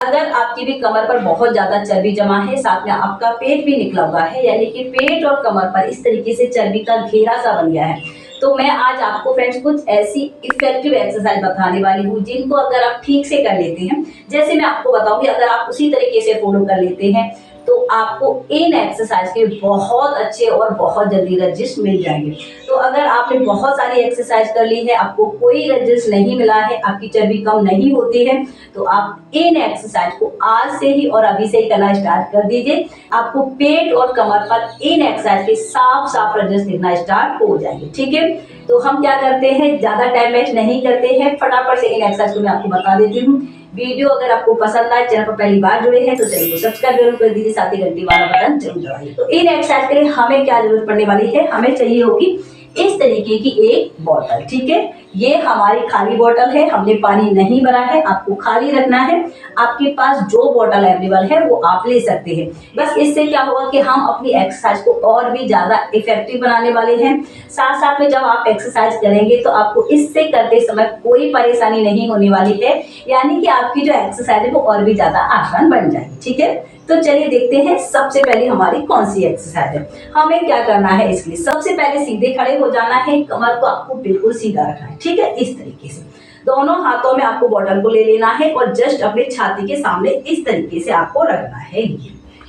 अगर आपकी भी कमर पर बहुत ज्यादा चर्बी जमा है, साथ में आपका पेट भी निकला हुआ है, यानी कि पेट और कमर पर इस तरीके से चर्बी का घेरा सा बन गया है, तो मैं आज आपको फ्रेंड्स कुछ ऐसी इफेक्टिव एक्सरसाइज बताने वाली हूँ जिनको अगर आप ठीक से कर लेते हैं, जैसे मैं आपको बताऊंगी, अगर आप उसी तरीके से फॉलो कर लेते हैं तो आपको इन एक्सरसाइज के बहुत अच्छे और बहुत जल्दी रिजल्ट मिल जाएंगे। तो अगर आपने बहुत सारी एक्सरसाइज कर ली है, आपको कोई रिजल्ट नहीं मिला है, आपकी चर्बी कम नहीं होती है, तो आप इन एक्सरसाइज को आज से ही और अभी से ही करना स्टार्ट कर दीजिए। आपको पेट और कमर पर इन एक्सरसाइज के साफ साफ रिजल्ट दिखना स्टार्ट हो जाएंगे। ठीक है, तो हम क्या करते हैं, ज्यादा टाइम वेस्ट नहीं करते हैं, फटाफट से इन एक्सरसाइज को मैं आपको बता देती हूँ। वीडियो अगर आपको पसंद आए, चैनल पर पहली बार जुड़े हैं तो चैनल को सब्सक्राइब जरूर कर दीजिए, साथ ही घंटी वाला बटन जरूर दबाइए। तो इन एक्सरसाइज के लिए हमें क्या जरूरत पड़ने वाली है, हमें चाहिए होगी इस तरीके की एक बोतल। ठीक है, ये हमारी खाली बोतल है, हमने पानी नहीं भरा है, आपको खाली रखना है। आपके पास जो बोतल अवेलेबल है वो आप ले सकते हैं। बस इससे क्या होगा कि हम अपनी एक्सरसाइज को और भी ज्यादा इफेक्टिव बनाने वाले हैं। साथ साथ में जब आप एक्सरसाइज करेंगे तो आपको इससे करते समय कोई परेशानी नहीं होने वाली है, यानी कि आपकी जो एक्सरसाइज है वो और भी ज्यादा आसान बन जाएगी। ठीक है, तो चलिए देखते हैं सबसे पहले हमारी कौन सी एक्सरसाइज है। हमें क्या करना है, इसके लिए सबसे पहले सीधे खड़े हो जाना है, कमर को आपको बिल्कुल सीधा रखना है। ठीक है, इस तरीके से दोनों हाथों में आपको बॉटल को ले लेना है और जस्ट अपने छाती के सामने इस तरीके से आपको रखना है।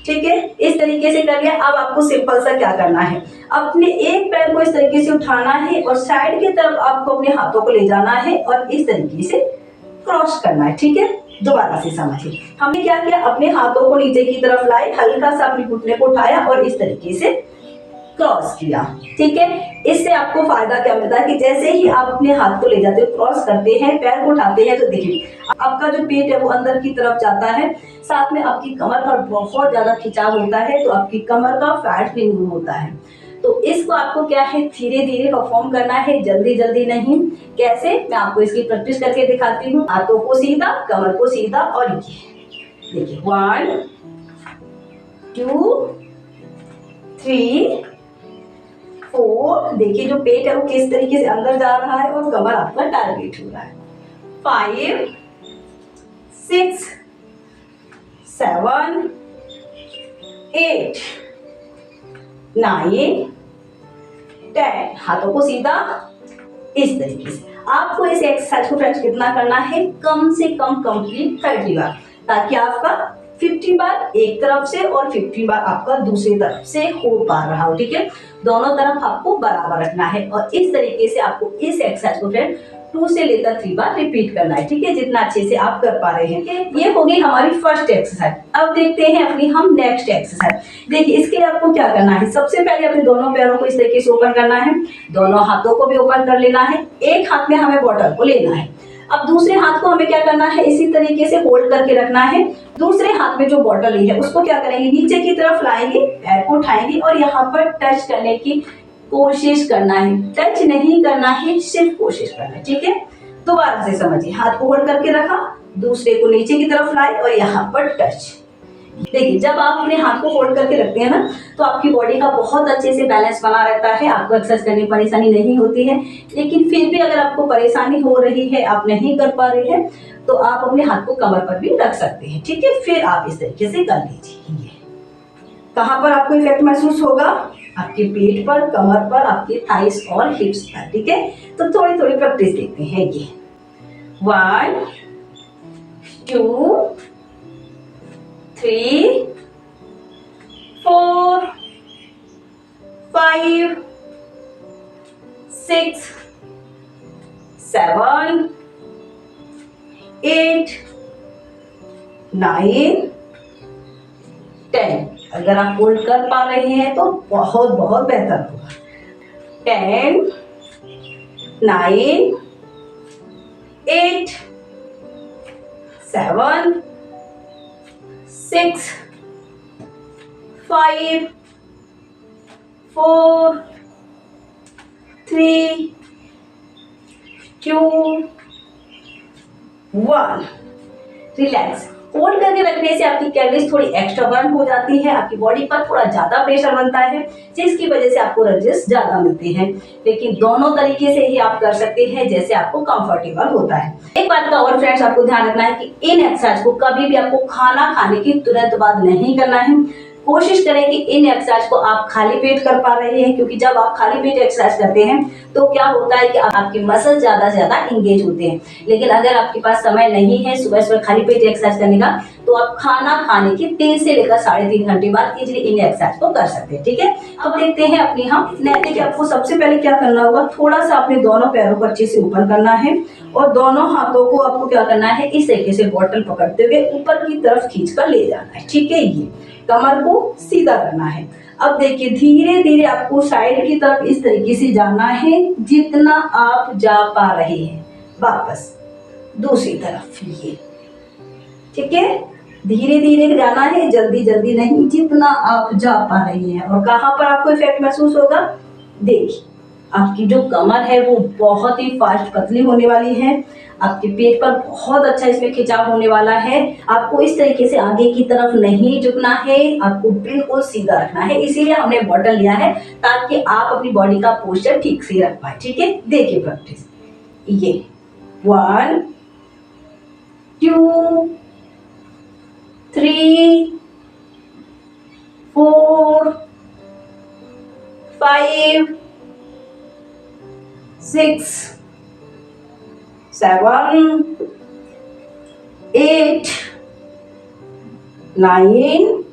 ठीक है, इस तरीके से कर लिया। अब आपको सिंपल सा क्या करना है, अपने एक पैर को इस तरीके से उठाना है और साइड की तरफ आपको अपने हाथों को ले जाना है और इस तरीके से क्रॉस करना है। ठीक है, दोबारा से समझिए, हमने क्या किया, अपने हाथों को नीचे की तरफ लाए, हल्का सा अपने घुटने को उठाया और इस तरीके से क्रॉस किया। ठीक है, इससे आपको फायदा क्या मिलता है कि जैसे ही आप अपने हाथ को ले जाते हो, क्रॉस करते हैं, पैर को उठाते हैं, तो देखिए आपका जो पेट है वो अंदर की तरफ जाता है, साथ में आपकी कमर पर बहुत ज्यादा खिंचाव होता है, तो आपकी कमर का फैट भी रिमूव होता है। तो इसको आपको क्या है, धीरे धीरे परफॉर्म करना है, जल्दी जल्दी नहीं। कैसे, मैं आपको इसकी प्रैक्टिस करके दिखाती हूँ। हाथों को सीधा, कमर को सीधा, और ये देखिए 1 2 3 4। देखिए जो पेट है वो किस तरीके से अंदर जा रहा है और कमर आपका टारगेट हो रहा है। 5 6 7 8 9 10। हाथों को सीधा इस तरीके से। आपको इस एक्सरसाइज को फ्रेंड्स कितना करना है, कम से कम कंप्लीट 30 बार, ताकि आपका 50 बार एक तरफ से और 50 बार आपका दूसरी तरफ से हो पा रहा हो। ठीक है, दोनों तरफ आपको बराबर रखना है और इस तरीके से आपको इस एक्सरसाइज को फ्रेंड 2 से लेकर 3 बार रिपीट करना है। ठीक है, जितना अच्छे से आप कर पा रहे हैं। ये हो गई हमारी फर्स्ट एक्सरसाइज। अब देखते हैं अपनी हम नेक्स्ट एक्सरसाइज। देखिए इसके लिए आपको क्या करना है, सबसे पहले अपने दोनों पैरों को इस तरीके से ओपन करना है, दोनों हाथों को भी ओपन कर लेना है। एक हाथ में हमें बॉटल को लेना है, अब दूसरे हाथ को हमें क्या करना है, इसी तरीके से होल्ड करके रखना है। दूसरे हाथ में जो बॉटल ली है उसको क्या करेंगे, नीचे की तरफ लाएंगे, पैर को उठाएंगे और यहाँ पर टच करने की कोशिश करना है। टच नहीं करना है, सिर्फ कोशिश करना है। ठीक है, दोबारा से समझिए, हाथ को होल्ड करके रखा, दूसरे को नीचे की तरफ लाए और यहाँ पर टच। देखिए जब आप अपने हाथ को फोल्ड करके रखते हैं ना, तो आपकी बॉडी का बहुत अच्छे से बैलेंस बना रहता है, आपको एक्सरसाइज करने में परेशानी नहीं होती है। लेकिन फिर भी अगर आपको परेशानी हो रही है, आप नहीं कर पा रहे हैं, तो आप अपने हाथ को कमर पर भी रख सकते हैं। ठीक है, फिर आप इस तरीके से कर लीजिए। कहाँ पर आपको इफेक्ट महसूस होगा, आपके पेट पर, कमर पर, आपके थाइस और हिप्स पर। ठीक है, तो थोड़ी थोड़ी प्रैक्टिस देखते हैं। ये 1 2 3 4 5 6 7 8 9 10। अगर आप होल्ड कर पा रहे हैं तो बहुत बहुत बेहतर होगा। 10 9 8 7 6 5 4 3 2 1। रिलैक्स। फोल्ड करके रखने से आपकी कैलोरीज थोड़ी एक्स्ट्रा बर्न हो जाती है, आपकी बॉडी पर थोड़ा ज्यादा प्रेशर बनता है, जिसकी वजह से आपको रजेस ज्यादा मिलते हैं। लेकिन दोनों तरीके से ही आप कर सकते हैं, जैसे आपको कंफर्टेबल होता है। एक बात का और फ्रेंड्स आपको ध्यान रखना है कि इन एक्सरसाइज को कभी भी आपको खाना खाने के तुरंत बाद नहीं करना है। कोशिश करें कि इन एक्सरसाइज को आप खाली पेट कर पा रहे हैं, क्योंकि जब आप खाली पेट एक्सरसाइज करते हैं तो क्या होता है कि आपके मसल ज्यादा से ज्यादा इंगेज होते हैं। लेकिन अगर आपके पास समय नहीं है सुबह सुबह खाली पेट एक्सरसाइज करने का, तो आप खाना खाने के 3 से लेकर 3.5 घंटे बाद इजीली इन एक्सरसाइज को कर सकते हैं। ठीक है, अब देखते हैं अपनी हम देखिए आपको सबसे पहले क्या करना होगा, थोड़ा सा अपने दोनों पैरों को अच्छे से ऊपर करना है और दोनों हाथों को आपको क्या करना है, इस तरीके से बॉटल पकड़ते हुए ऊपर की तरफ खींच कर ले जाना है। ठीक है, ये कमर को सीधा करना है। अब देखिए धीरे धीरे आपको साइड की तरफ इस तरीके से जाना है, जितना आप जा पा रहे हैं। वापस दूसरी तरफ ये, ठीक है, धीरे धीरे जाना है, जल्दी जल्दी नहीं, जितना आप जा पा रहे हैं। और कहाँ पर आपको इफेक्ट महसूस होगा, देखिए आपकी जो कमर है वो बहुत ही फास्ट पतली होने वाली है, आपके पेट पर बहुत अच्छा इसमें खिंचाव होने वाला है। आपको इस तरीके से आगे की तरफ नहीं झुकना है, आपको बिल्कुल सीधा रखना है। इसीलिए हमने बॉटल लिया है ताकि आप अपनी बॉडी का पोस्चर ठीक से रख पाए। ठीक है, देखिए प्रैक्टिस, ये 1 2 3 4 5 6 7 8 9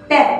10।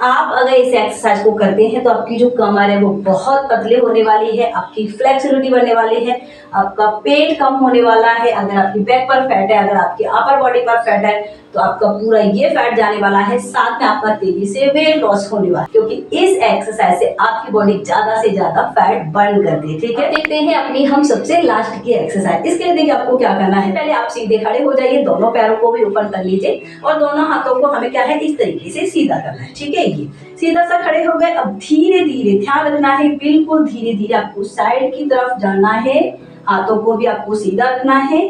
आप अगर इस एक्सरसाइज को करते हैं तो आपकी जो कमर है वो बहुत पतली होने वाली है, आपकी फ्लेक्सिबिलिटी बढ़ने वाली है, आपका पेट कम होने वाला है। अगर आपकी बैक पर फैट है, अगर आपकी अपर बॉडी पर फैट है, तो आपका पूरा ये फैट जाने वाला है। साथ में आपका तेजी से वेट लॉस होने वाला है, क्योंकि इस एक्सरसाइज से आपकी बॉडी ज्यादा से ज्यादा फैट बर्न करती है। ठीक है, देखते हैं अपनी हम सबसे लास्ट की एक्सरसाइज। इसके लिए देखिए आपको क्या करना है, पहले आप सीधे खड़े हो जाइए, दोनों पैरों को भी ऊपर कर लीजिए और दोनों हाथों को हमें क्या है, इस तरीके से सीधा करना है। ठीक है, ये सीधा सा खड़े हो गए। अब धीरे धीरे ध्यान रखना है, बिल्कुल धीरे धीरे आपको साइड की तरफ जाना है, हाथों को भी आपको सीधा रखना है।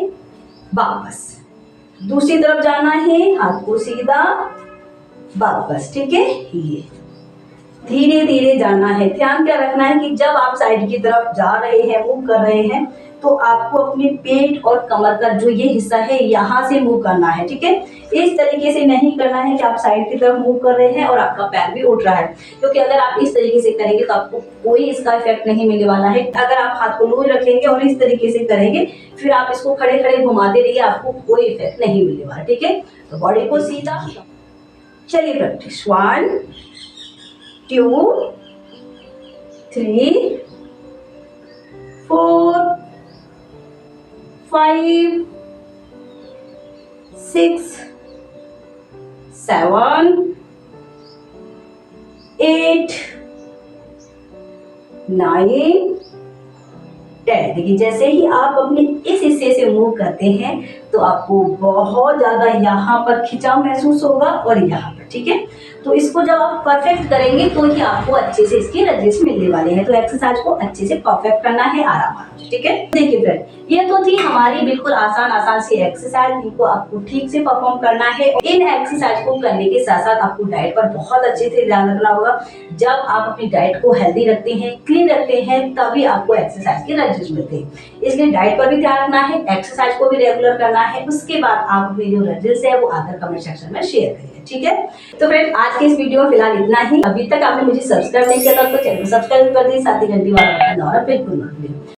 वापस दूसरी तरफ जाना है, हाथ को सीधा, वापस। ठीक है, ये धीरे धीरे जाना है। ध्यान क्या रखना है कि जब आप साइड की तरफ जा रहे हैं, मूव कर रहे हैं, तो आपको अपने पेट और कमर का जो ये हिस्सा है यहाँ से मूव करना है। ठीक है, इस तरीके से नहीं करना है कि आप साइड की तरफ मूव कर रहे हैं और आपका पैर भी उठ रहा है, क्योंकि अगर आप इस तरीके से करेंगे तो आपको कोई इसका इफेक्ट नहीं मिलने वाला है। अगर आप हाथ को लूज रखेंगे और इस तरीके से करेंगे, फिर आप इसको खड़े खड़े घुमाते रहिए, आपको कोई इफेक्ट नहीं मिलने वाला। ठीक है, तो बॉडी को सीधा, चलिए प्रैक्टिस। 1 2 3 4 5 6 7 8 9 10। देखिए जैसे ही आप अपने इस हिस्से से मूव करते हैं तो आपको बहुत ज्यादा यहाँ पर खिंचाव महसूस होगा और यहाँ पर। ठीक है, तो इसको जब आप परफेक्ट करेंगे तो ही आपको अच्छे से इसके रजेस मिलने वाले हैं। तो एक्सरसाइज को अच्छे से परफेक्ट करना है, आराम आराम। ठीक है, देखिए फ्रेंड, ये तो थी हमारी बिल्कुल आसान सी एक्सरसाइज, इनको आपको ठीक से परफॉर्म करना है। इन एक्सरसाइज को करने के साथ साथ आपको डाइट पर बहुत अच्छे से ध्यान रखना होगा। जब आप अपनी डाइट को हेल्दी रखते हैं, क्लीन रखते हैं, तभी आपको एक्सरसाइज के रजेस मिलते हैं। इसलिए डाइट पर भी ध्यान रखना है, एक्सरसाइज को भी रेगुलर करना है। उसके बाद आप अपने जो रजेस है वो आकर कमेंट सेक्शन में शेयर करिए। ठीक है, तो फ्रेंड आज के इस वीडियो में फिलहाल इतना ही। अभी तक आपने मुझे सब्सक्राइब नहीं किया था तो चैनल को सब्सक्राइब कर दीजिए, साथ ही घंटी वाला बटन दबाना बिल्कुल मत भूलिए।